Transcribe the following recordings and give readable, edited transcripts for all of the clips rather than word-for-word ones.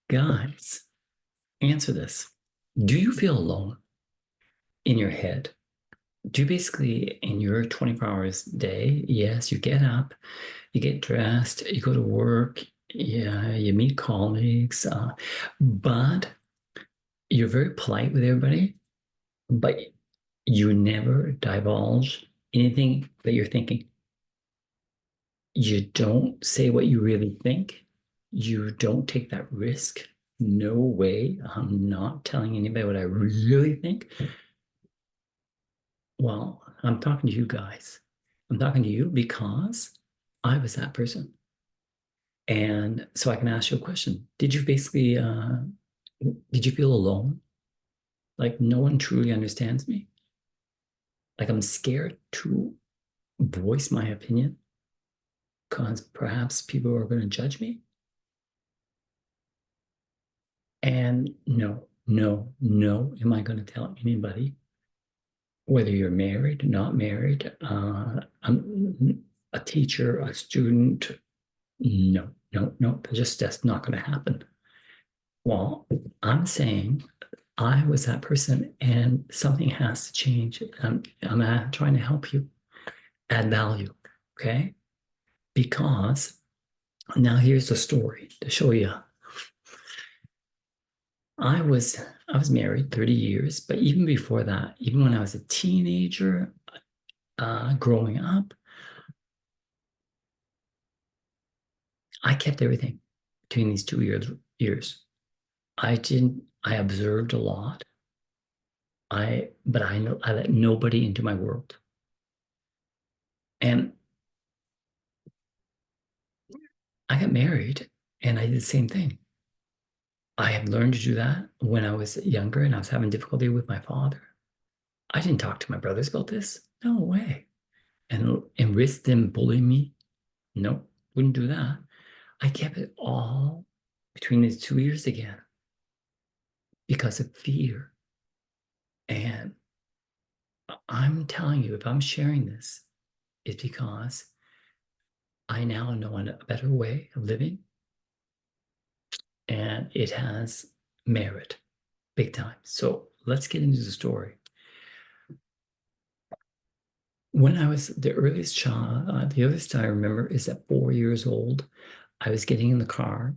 Guys, answer this. Do you feel alone in your head? Do you basically, in your 24 hours a day, yes, you get up, you get dressed, you go to work, yeah, you meet colleagues, but you're very polite with everybody, but you never divulge anything that you're thinking. You don't say what you really think. You don't take that risk. No way. I'm not telling anybody what I really think. Well, I'm talking to you guys. I'm talking to you because I was that person. And so I can ask you a question. Did you feel alone? Like no one truly understands me? Like I'm scared to voice my opinion because perhaps people are going to judge me? And no, no, no, am I going to tell anybody, whether you're married, not married, I'm a teacher, a student? No, no, no, that's not going to happen. Well, I'm saying I was that person and something has to change. I'm trying to help you add value, okay? Because now here's the story to show you. I was I was married 30 years, but even before that, even when I was a teenager, growing up, I kept everything between these 2 years. I observed a lot. But I know I let nobody into my world. And I got married and I did the same thing. I had learned to do that when I was younger and I was having difficulty with my father. I didn't talk to my brothers about this. No way. And risk them bullying me. No, wouldn't do that. I kept it all between these 2 years again because of fear. And I'm telling you, if I'm sharing this, it's because I now know a better way of living, and it has merit big time. So let's get into the story. When I was the earliest child, the earliest I remember is at 4 years old. I was getting in the car,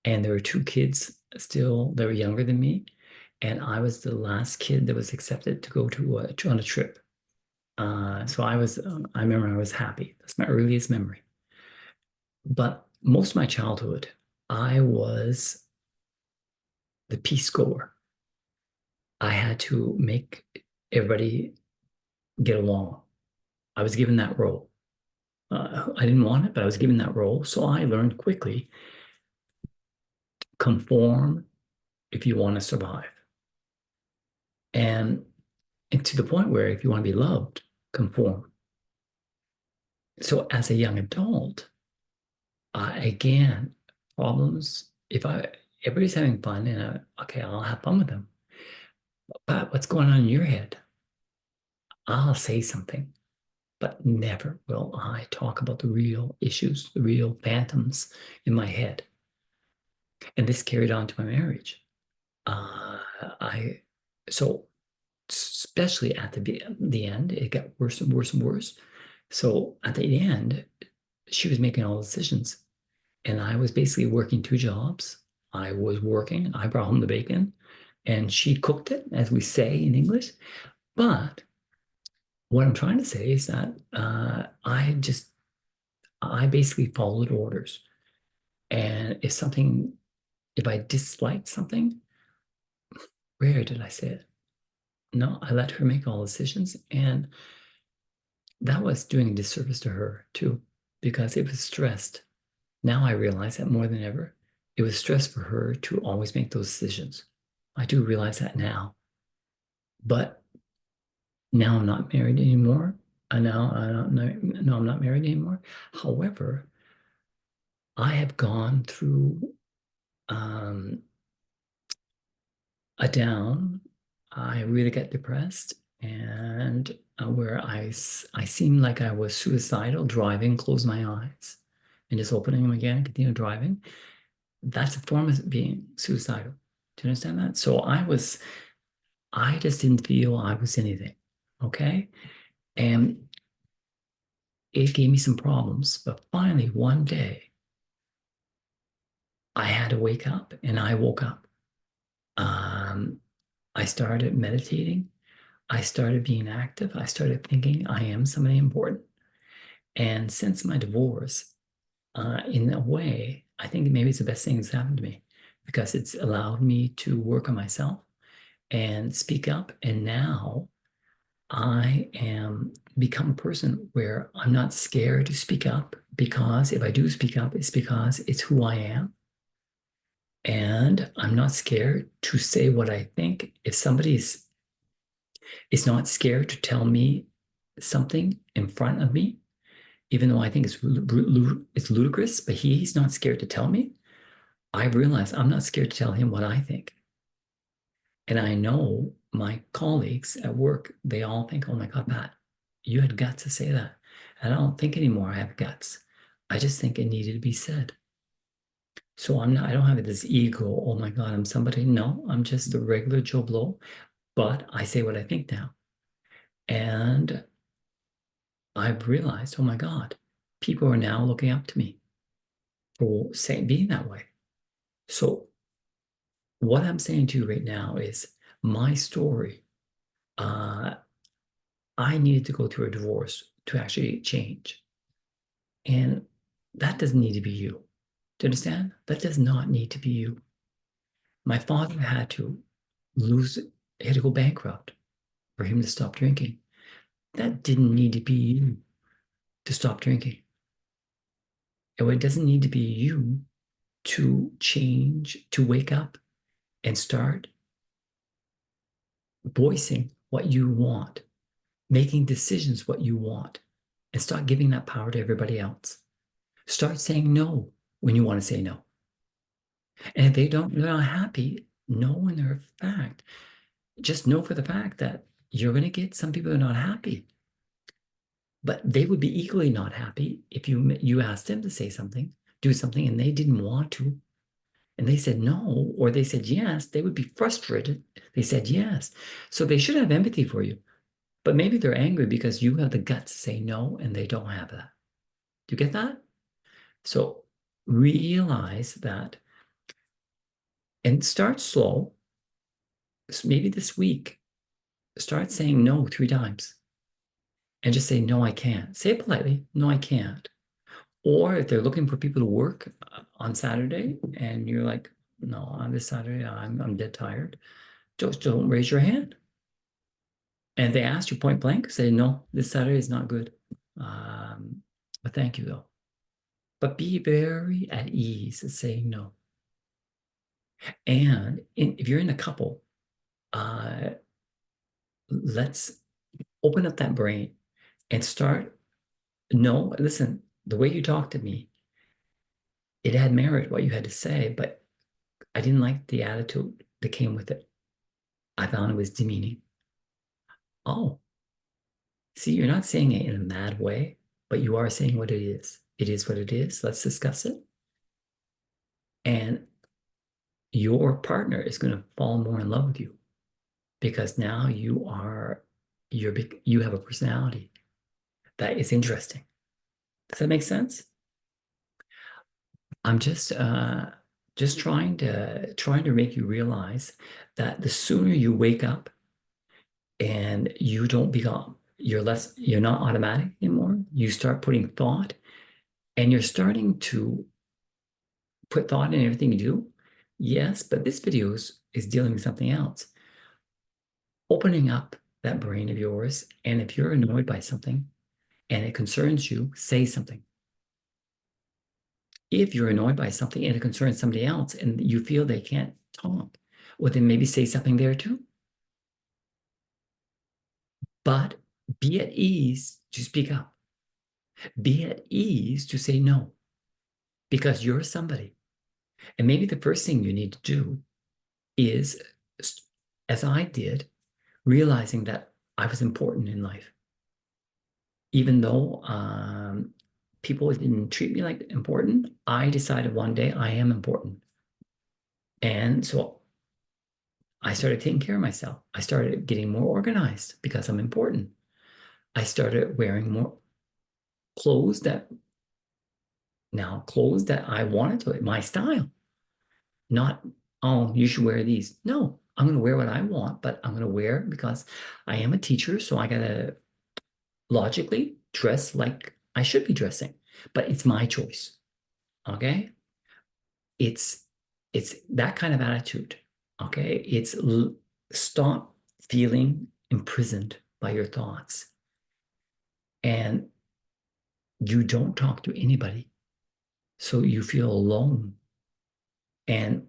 and there were two kids still that were younger than me, and I was the last kid that was accepted to go on a trip. So I remember I was happy. That's my earliest memory. But most of my childhood, I was the peace goer. I had to make everybody get along. I was given that role. I didn't want it, but I was given that role. So I learned quickly, conform if you want to survive. And, and to the point where if you want to be loved, conform. So as a young adult, again, problems, if everybody's having fun and okay, I'll have fun with them. But what's going on in your head? I'll say something, but never will I talk about the real issues, the real phantoms in my head. And this carried on to my marriage. I so especially at the end, it got worse and worse and worse. So at the end, she was making all the decisions, and I was basically working two jobs. I was working, I brought home the bacon, and she cooked it, as we say in English. But what I'm trying to say is that I basically followed orders. And if I disliked something, rare did I say it. No, I let her make all decisions. And that was doing a disservice to her too, because it was stressed. Now I realize that more than ever, it was stress for her to always make those decisions. I do realize that now. But now I'm not married anymore. Now I don't know, no, I'm not married anymore. However, I have gone through um, a down. I really got depressed, and where I seemed like I was suicidal, driving, close my eyes, and just opening them again, continue driving. that's a form of being suicidal. Do you understand that? So I just didn't feel I was anything. Okay. And it gave me some problems. But finally, one day, I had to wake up and I woke up. Um, I started meditating. I started being active. I started thinking I am somebody important. And since my divorce, in a way, I think maybe it's the best thing that's happened to me because it's allowed me to work on myself and speak up. And now I am become a person where I'm not scared to speak up because if I do speak up, it's because it's who I am. And I'm not scared to say what I think. If somebody is not scared to tell me something in front of me, even though I think it's ludicrous, but he's not scared to tell me, I realize I'm not scared to tell him what I think. And I know my colleagues at work, they all think, oh my God, Pat, you had guts to say that. And I don't think anymore I have guts. I just think it needed to be said. So I don't have this ego, oh my God, I'm somebody. No, I'm just a regular Joe Blow, but I say what I think now. And I've realized, oh my God, people are now looking up to me for saying being that way. So what I'm saying to you right now is my story. Uh, I needed to go through a divorce to actually change. And that doesn't need to be you. Do you understand? That does not need to be you. My father had to lose, he had to go bankrupt for him to stop drinking. That didn't need to be you to stop drinking. And it doesn't need to be you to change, to wake up and start voicing what you want, making decisions what you want, and start giving that power to everybody else. Start saying no when you want to say no. And if they're not happy, know in their fact, just know for the fact that you're going to get some people who are not happy. But they would be equally not happy if you asked them to say something, do something, and they didn't want to, and they said no, or they said yes, they would be frustrated. They said yes. So they should have empathy for you. But maybe they're angry because you have the guts to say no and they don't have that. Do you get that? So realize that and start slow. Maybe this week, start saying no 3 times and just say, no, I can't. Say it politely, no, I can't. Or if they're looking for people to work on Saturday and you're like, no, on this Saturday, I'm dead tired, just don't raise your hand. And if they ask you point blank, say, no, this Saturday is not good. But thank you, though. But be very at ease at saying no. And if you're in a couple, let's open up that brain and start. No, listen, the way you talk to me, it had merit what you had to say, but I didn't like the attitude that came with it. I found it was demeaning. Oh, see, you're not saying it in a mad way, but you are saying what it is. It is what it is. Let's discuss it. And your partner is going to fall more in love with you because now you have a personality that is interesting. Does that make sense? I'm just trying to make you realize that the sooner you wake up and you don't become you're not automatic anymore. You start putting thought and you're starting to put thought in everything you do. Yes, but this video is dealing with something else. Opening up that brain of yours, and if you're annoyed by something and it concerns you, say something. If you're annoyed by something and it concerns somebody else and you feel they can't talk, well, then maybe say something there too. But be at ease to speak up. Be at ease to say no because you're somebody. And maybe the first thing you need to do is, as I did, realizing that I was important in life. Even though people didn't treat me like important, I decided one day I am important. And so I started taking care of myself. I started getting more organized because I'm important. I started wearing more clothes that clothes that I wanted to, my style, not, oh, you should wear these. No, I'm going to wear what I want, but I'm going to wear because I am a teacher. So I got to logically dress like I should be dressing, but it's my choice. Okay. It's, it's that kind of attitude. Okay. Stop feeling imprisoned by your thoughts, and you don't talk to anybody. So you feel alone, and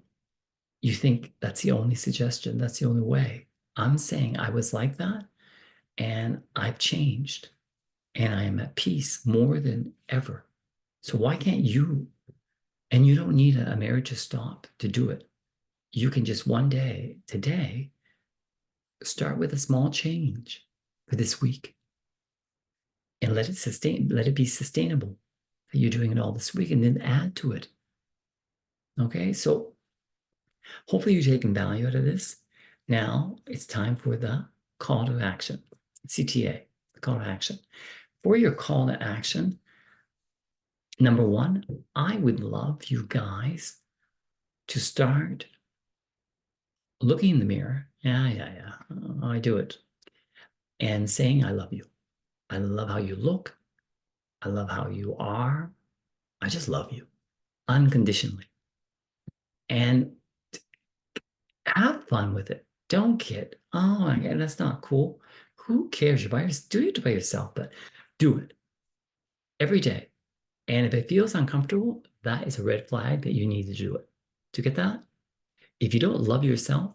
you think that's the only suggestion, that's the only way. I'm saying I was like that, and I've changed, and I am at peace more than ever. So why can't you? And you don't need a marriage to stop to do it. You can just one day, today, start with a small change for this week and let it be sustainable that you're doing it all this week, and then add to it. Okay, so hopefully you're taking value out of this. Now it's time for the call to action, CTA, the call to action. For your call to action, number one, I would love you guys to start looking in the mirror. Yeah. I do it. And saying, I love you. I love how you look. I love how you are. I just love you unconditionally. And have fun with it. Don't kid. Oh my God, that's not cool. Who cares? You're by yourself. Do it by yourself, but do it every day. And if it feels uncomfortable, that is a red flag that you need to do it. Do you get that? If you don't love yourself,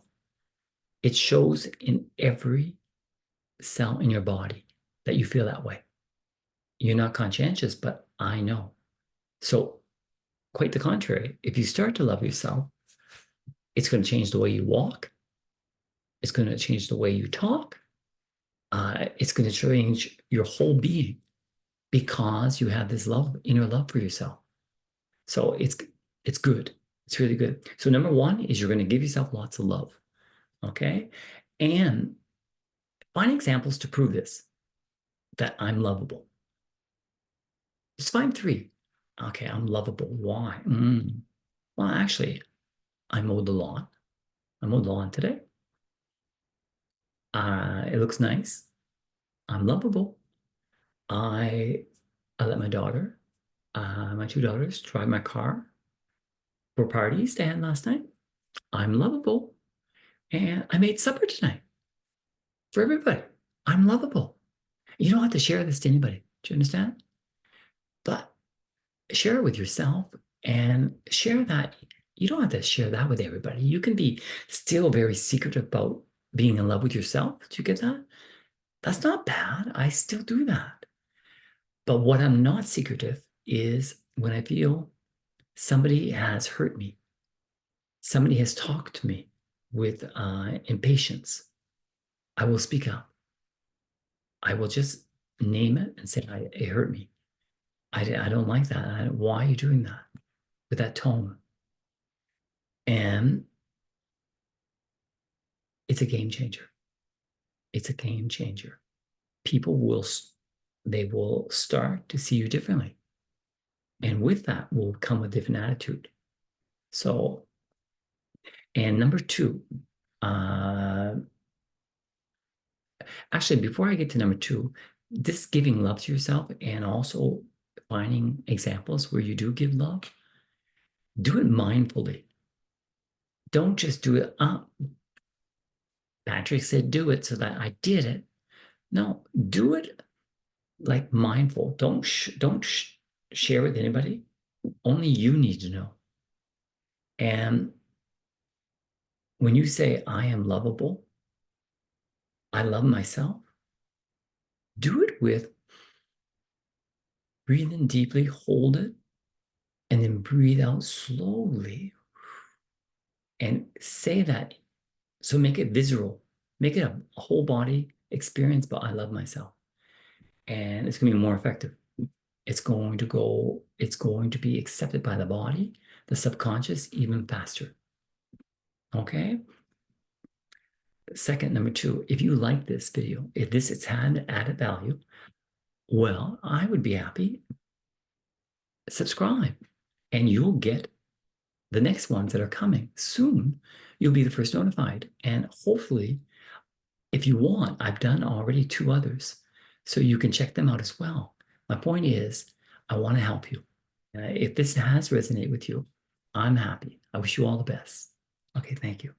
it shows in every cell in your body that you feel that way. You're not conscientious, but I know. So, quite the contrary, if you start to love yourself, it's going to change the way you walk. It's going to change the way you talk. It's going to change your whole being because you have this love, inner love for yourself. So it's good. It's really good. So number one is you're going to give yourself lots of love. Okay. And find examples to prove this, that I'm lovable. Just find three. Okay, I'm lovable. Why? Well, actually, I mowed the lawn. I mowed the lawn today. It looks nice. I'm lovable. I I let my two daughters, drive my car for parties they had last night. I'm lovable. And I made supper tonight for everybody. I'm lovable. You don't have to share this to anybody. Do you understand? But share it with yourself, and share that. You don't have to share that with everybody. You can be still very secretive about being in love with yourself. Do you get that? That's not bad. I still do that. But what I'm not secretive is when I feel somebody has hurt me, somebody has talked to me with impatience, I will speak up. I will just name it and say, it hurt me. I don't like that. Why are you doing that with that tone? And it's a game changer. It's a game changer. People they will start to see you differently. And with that will come a different attitude. So, and number two, uh, actually, before I get to number two, this giving love to yourself and also finding examples where you do give love, do it mindfully. Don't just do it. Patrick said do it, so that I did it. No, do it like mindful. Don't share with anybody. Only you need to know. And when you say I am lovable, I love myself, do it with breathe in deeply, hold it, and then breathe out slowly. And say that. So make it visceral, make it a whole body experience, but I love myself. And it's going to be more effective. It's going to be accepted by the body, the subconscious, even faster. Okay. Second, number two, if you like this video, if this has had added value, well, I would be happy. Subscribe, and you'll get the next ones that are coming soon. You'll be the first notified. And hopefully, if you want, I've done already 2 others, so you can check them out as well. My point is, I want to help you. If this has resonated with you, I'm happy. I wish you all the best. Okay, thank you.